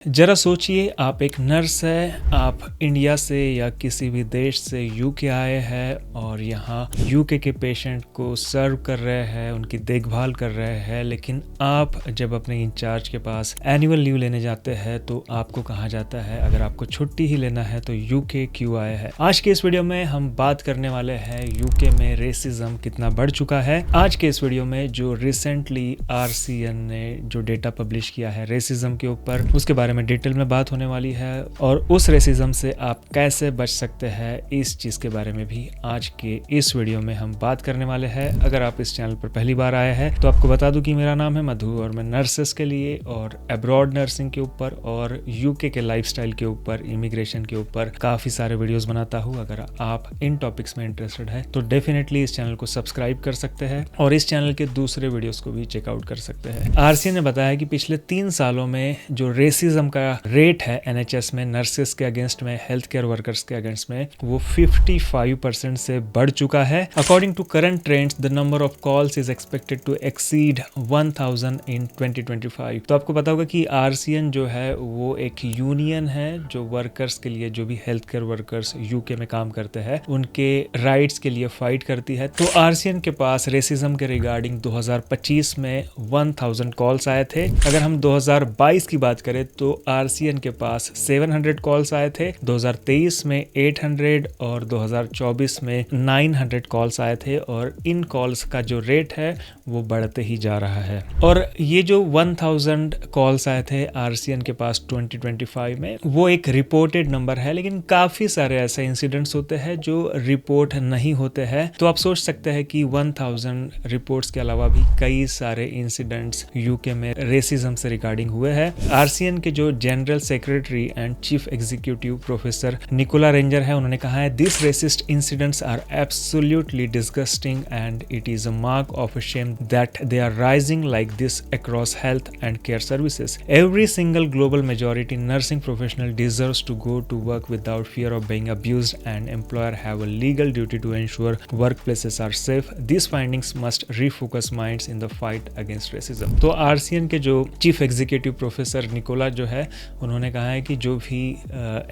जरा सोचिए, आप एक नर्स है, आप इंडिया से या किसी भी देश से यूके आए हैं और यहाँ यूके के पेशेंट को सर्व कर रहे हैं, उनकी देखभाल कर रहे हैं। लेकिन आप जब अपने इंचार्ज के पास एनुअल लीव लेने जाते हैं तो आपको कहा जाता है अगर आपको छुट्टी ही लेना है तो यूके क्यों आए हैं। आज के इस वीडियो में हम बात करने वाले हैं यूके में रेसिज्म कितना बढ़ चुका है। आज के इस वीडियो में जो रिसेंटली RCN ने जो डेटा पब्लिश किया है रेसिज्म के ऊपर, उसके बारे में डिटेल में बात होने वाली है और उस रेसिज्म से आप कैसे बच सकते हैं, इस चीज के बारे में भी आज के इस वीडियो में हम बात करने वाले हैं। अगर आप इस चैनल पर पहली बार आए हैं तो आपको बता दूं कि मेरा नाम है मधु और मैं नर्सेस के लिए और अब्रॉड नर्सिंग के ऊपर और यूके के लाइफस्टाइल के ऊपर, इमिग्रेशन के ऊपर काफी सारे वीडियोस बनाता हूँ। अगर आप इन टॉपिक्स में इंटरेस्टेड है तो डेफिनेटली इस चैनल को सब्सक्राइब कर सकते हैं और इस चैनल के दूसरे वीडियोस को भी चेकआउट कर सकते हैं। RCN ने बताया कि पिछले 3 सालों में जो रेसिज्म का रेट है NHS में नर्सेस के अगेंस्ट में, हेल्थ केयर वर्कर्स के अगेंस्ट में, वो 55% से बढ़ चुका है। According to current trends, the number of calls is expected to exceed 1000 in 2025। तो आपको पता होगा कि RCN जो है वो एक यूनियन है जो वर्कर्स के लिए, जो भी हेल्थ केयर वर्कर्स यूके में काम करते हैं, उनके राइट्स के लिए फाइट करती है। तो RCN के पास रेसिज्म के रिगार्डिंग 2025 में 1000 कॉल्स आए थे। अगर हम 2022 की बात करें तो RCN के पास 700 कॉल्स आए थे, 2023 में 800 और 2024 में 900 कॉल्स आए थे और इन कॉल्स का जो रेट है वो बढ़ते ही जा रहा है। और ये जो 1000 कॉल्स आए थे RCN के पास 2025 में, वो एक रिपोर्टेड नंबर है, लेकिन काफी सारे ऐसे इंसिडेंट्स होते हैं जो रिपोर्ट नहीं होते हैं। तो आप सोच सकते हैं कि 1000 रिपोर्ट्स के अलावा भी कई सारे इंसिडेंट्स यूके में रेसिज्म से रिगार्डिंग हुए हैं। RCN के जो general secretary and chief executive professor Nicola Ranger है, उन्होंने कहा है this racist incidents are absolutely disgusting and it is a mark of a shame that they are rising like this across health and care services. Every single global majority nursing professional deserves to go to work without fear of being abused and employer have a legal duty to ensure workplaces are safe. This findings must refocus minds in the fight against racism. तो RCN के जो chief executive professor Nicola जो है, उन्होंने कहा है कि जो भी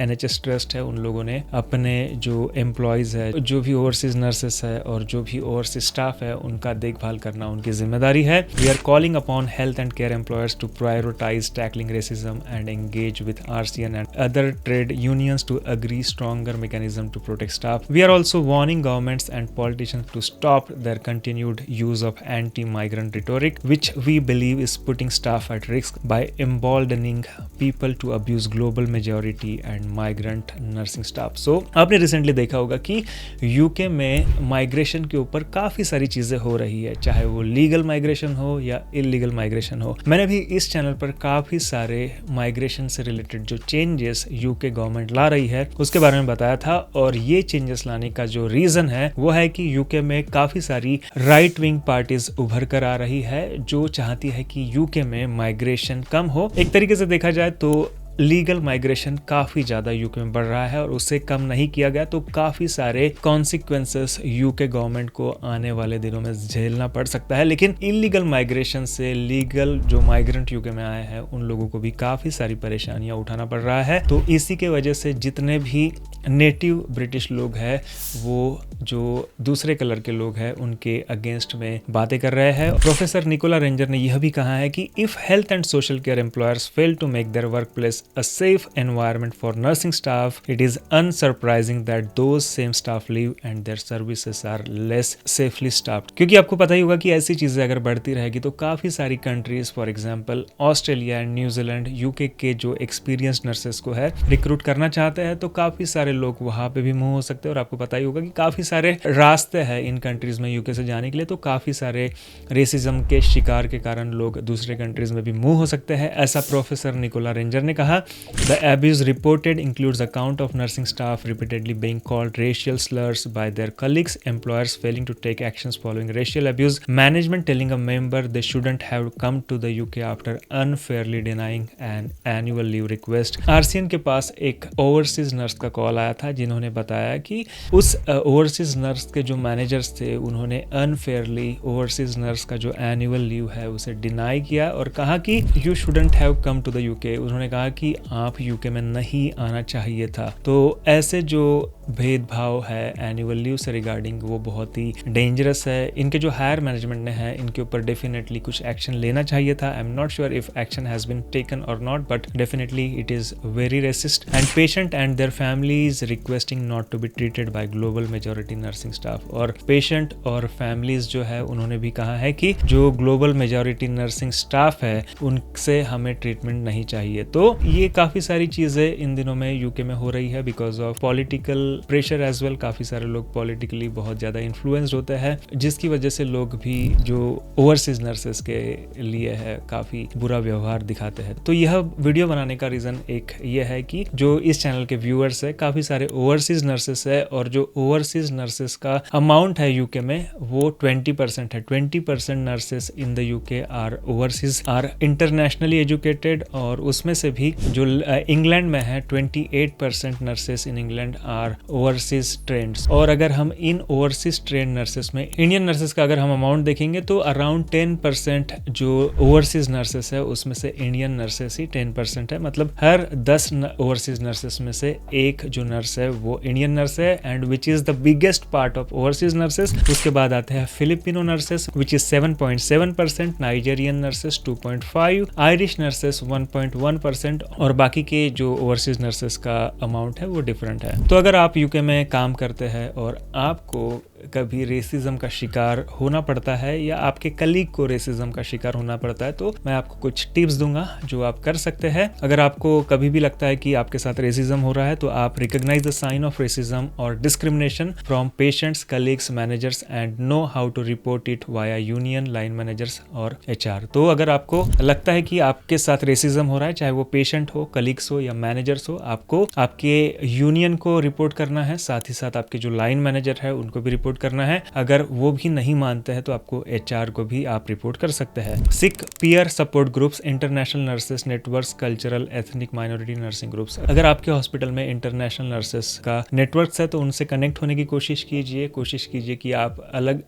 NHS ट्रस्ट है, उन लोगों ने अपने जो एम्प्लॉयज है, जो भी ओवरसीज नर्सेस है और जो भी ओवरसीज स्टाफ है, उनका देखभाल करना उनकी जिम्मेदारी है। We are calling upon health and care employers to prioritise tackling racism and engage with RCN and other trade unions to agree stronger mechanism to protect staff. We are also warning governments and politicians to stop their continued use of anti-migrant rhetoric, which we believe is putting staff at risk by emboldening people to abuse global majority and migrant nursing staff. So आपने recently देखा होगा कि UK में migration के ऊपर काफी सारी चीजें हो रही है, चाहे वो लीगल माइग्रेशन हो या इलीगल माइग्रेशन हो। मैंने भी इस चैनल पर काफी सारे माइग्रेशन से रिलेटेड जो चेंजेस यूके गवर्नमेंट ला रही है उसके बारे में बताया था और ये चेंजेस लाने का जो रीजन है वो है कि यूके में काफी सारी राइट विंग पार्टीज उभर कर आ रही है जो चाहती है कि यूके में माइग्रेशन कम हो। एक तरीके से देखा जाए तो लीगल माइग्रेशन काफी ज्यादा यूके में बढ़ रहा है और उसे कम नहीं किया गया तो काफी सारे कॉन्सिक्वेंसेस यूके गवर्नमेंट को आने वाले दिनों में झेलना पड़ सकता है। लेकिन इलीगल माइग्रेशन से लीगल जो माइग्रेंट यूके में आए हैं उन लोगों को भी काफी सारी परेशानियां उठाना पड़ रहा है। तो इसी के वजह से जितने भी नेटिव ब्रिटिश लोग हैं वो जो दूसरे कलर के लोग हैं उनके अगेंस्ट में बातें कर रहे हैं। प्रोफेसर निकोला रेंजर ने यह भी कहा है कि if health and social care employers fail to make their work place a safe environment for nursing staff, it is unsurprising that those same staff leave and their services are less safely staffed. क्योंकि आपको पता ही होगा कि ऐसी चीजें अगर बढ़ती रहेगी तो काफी सारी countries, for example Australia and New Zealand, UK के जो एक्सपीरियंस्ड नर्सेस को है रिक्रूट करना चाहते हैं तो काफी सारे लोग वहां पे भी मूव हो सकते हैं। और आपको पता ही होगा कि काफी सारे रास्ते हैं इन कंट्रीज में यूके से जाने के लिए, तो काफी सारे रेसिज्म के शिकार के कारण लोग दूसरे कंट्रीज में भी मूव हो सकते हैं, ऐसा प्रोफेसर निकोला रेंजर ने कहा। The abuse reported includes account of nursing staff repeatedly being called racial slurs by their colleagues, employers failing to take actions following racial abuse, management telling a member they shouldn't have come to the UK after unfairly denying an annual leave request. RCN के पास एक overseas nurse का call आया था जिन्होंने बताया कि उस overseas nurse के जो मैनेजर्स थे उन्होंने अनफेयरली ओवरसीज नर्स का जो एनुअल लीव है उसे डिनाई किया और कहा कि you shouldn't have come to the UK. उन्होंने कहा कि कि आप यूके में नहीं आना चाहिए था। तो ऐसे जो भेदभाव है एनुअल लीव से रिगार्डिंग वो बहुत ही डेंजरस है। इनके जो हायर मैनेजमेंट ने है इनके ऊपर डेफिनेटली कुछ एक्शन लेना चाहिए था। I am not sure if action has been taken और not, but definitely it is very racist and patient and their families requesting not to be treated by global majority nursing staff. और patient और families जो है उन्होंने भी कहा है कि जो ग्लोबल मेजॉरिटी नर्सिंग स्टाफ है उनसे हमें ट्रीटमेंट नहीं चाहिए। तो ये काफी सारी चीजें इन दिनों में यूके में हो रही है because of political pressure as well. काफी सारे लोग पॉलिटिकली बहुत ज्यादा इन्फ्लुएंस्ड होते हैं जिसकी वजह से लोग भी जो ओवरसीज नर्सेस के लिए है काफी बुरा व्यवहार दिखाते हैं। तो यह वीडियो बनाने का रीजन एक ये है कि जो इस चैनल के व्यूअर्स है काफी सारे ओवरसीज नर्सेस है और जो ओवरसीज नर्सेस का अमाउंट है यूके में वो 20% है। 20% nurses in the UK are overseas are internationally educated और उसमें से भी जो इंग्लैंड में है 28% nurses in England are overseas trained. और अगर हम इन ओवरसीज ट्रेंड नर्सेस में इंडियन नर्सेस का अगर हम अमाउंट देखेंगे तो अराउंड 10% जो ओवरसीज नर्सेस है उसमें से इंडियन नर्सेस ही 10% है। मतलब हर 10 ओवरसीज नर्सेस में से एक जो नर्स है वो इंडियन नर्स है and which is the biggest part of overseas nurses. उसके बाद आते हैं Filipino nurses which is 7.7%, Nigerian nurses 2.5%, Irish nurses 1.1% और बाकी के जो ओवरसीज नर्सेस का अमाउंट है वो डिफरेंट है। तो अगर आप यूके में काम करते हैं और आपको कभी रेसिज्म का शिकार होना पड़ता है या आपके कलीग को रेसिज्म का शिकार होना पड़ता है तो मैं आपको कुछ टिप्स दूंगा जो आप कर सकते हैं। अगर आपको कभी भी लगता है कि आपके साथ रेसिज्म हो रहा है तो आप recognise the sign of racism और discrimination from patients, colleagues, managers and know how to report it via union, line managers और HR। तो अगर आपको लगता है कि आपके साथ रेसिज्म हो रहा है चाहे वो पेशेंट हो, कलीग्स हो या मैनेजर्स हो, आपको आपके यूनियन को रिपोर्ट करना है, साथ ही साथ आपके जो लाइन मैनेजर है उनको भी रिपोर्ट करना है। अगर वो भी नहीं मानते हैं तो आपको HR को भी आप रिपोर्ट कर सकते हैं। Seek peer support groups, international nurses networks, cultural ethnic minority nursing groups. अगर आपके हॉस्पिटल में इंटरनेशनल नर्सेस का नेटवर्क है तो उनसे कनेक्ट होने की कोशिश कीजिए कि आप अलग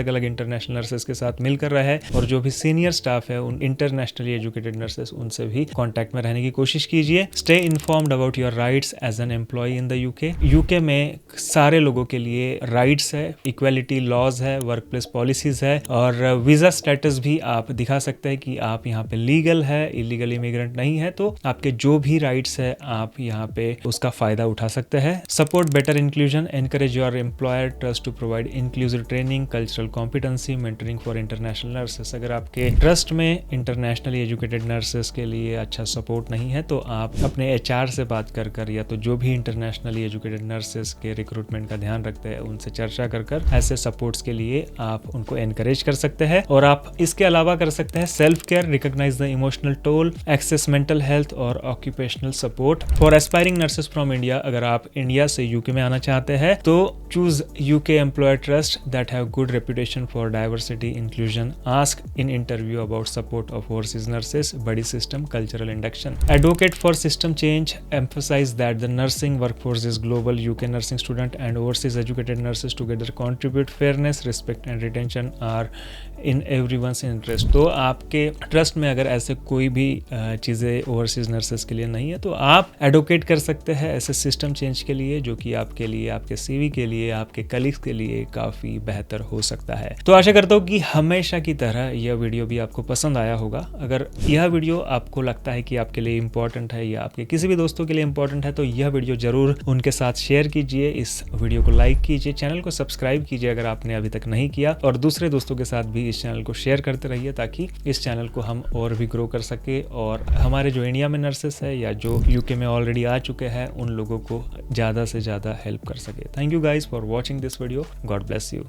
अलग इंटरनेशनल नर्सेस के साथ मिलकर रहे और जो भी सीनियर स्टाफ है उन इंटरनेशनली एजुकेटेड नर्सेस उनसे भी कॉन्टैक्ट में रहने की कोशिश कीजिए। Stay informed about your rights as an employ in the UK में सारे लोगों के लिए राइट्स है, इक्वालिटी लॉज है, वर्क प्लेस पॉलिसीज है और वीजा स्टेटस भी आप दिखा सकते हैं कि आप यहाँ पे लीगल है, इलीगल इमिग्रेंट नहीं है। तो आपके जो भी राइट्स है आप यहाँ पे उसका फायदा उठा सकते हैं। Support better inclusion, encourage your employer trust to provide inclusive training, cultural competency, mentoring for international nurses. अगर आपके ट्रस्ट में इंटरनेशनली एजुकेटेड नर्सेस के लिए अच्छा सपोर्ट नहीं है तो आप अपने HR से बात कर या तो जो भी इंटरनेशनली एजुकेटेड नर्सेस के रिक्रूटमेंट का ध्यान रखते हैं उनसे चर्चा कर ऐसे सपोर्ट्स के लिए आप उनको एनकरेज कर सकते हैं। और आप इसके अलावा कर सकते हैं self care, recognise the emotional toll, access mental health और occupational support for aspiring nurses from India. अगर आप इंडिया से यूके में आना चाहते हैं तो choose UK employer trust that have good reputation for diversity inclusion. Ask in interview about support of overseas nurses, buddy system, cultural induction. Advocate for system change, emphasize that the nursing workforce is global. UK nursing student and overseas educated nurses together contribute. Fairness, respect and retention are in everyone's interest। तो आपके trust में अगर ऐसे कोई भी चीज़ें overseas nurses के लिए नहीं है तो आप एडवोकेट कर सकते हैं ऐसे सिस्टम चेंज के लिए जो कि आपके लिए, आपके CV के लिए, आपके कलीग्स के लिए काफ़ी बेहतर हो सकता है। तो आशा करता हूँ कि हमेशा की तरह यह वीडियो भी आपको पसंद आया होगा। अगर यह वीडियो आपको लगता है कि आपके लिए इम्पोर्टेंट है या आपके किसी भी दोस्तों के लिए इम्पोर्टेंट है तो यह वीडियो जरूर उनके साथ शेयर कीजिए। इस वीडियो को लाइक कीजिए, चैनल को सब्सक्राइब कीजिए अगर आपने अभी तक नहीं किया और दूसरे दोस्तों के साथ भी इस चैनल को शेयर करते रहिए ताकि इस चैनल को हम और भी ग्रो कर सके और हमारे जो इंडिया में नर्सेस है या जो यूके में ऑलरेडी आ चुके हैं उन लोगों को ज़्यादा से ज़्यादा हेल्प कर सके। Thank you guys for watching this video. God bless you.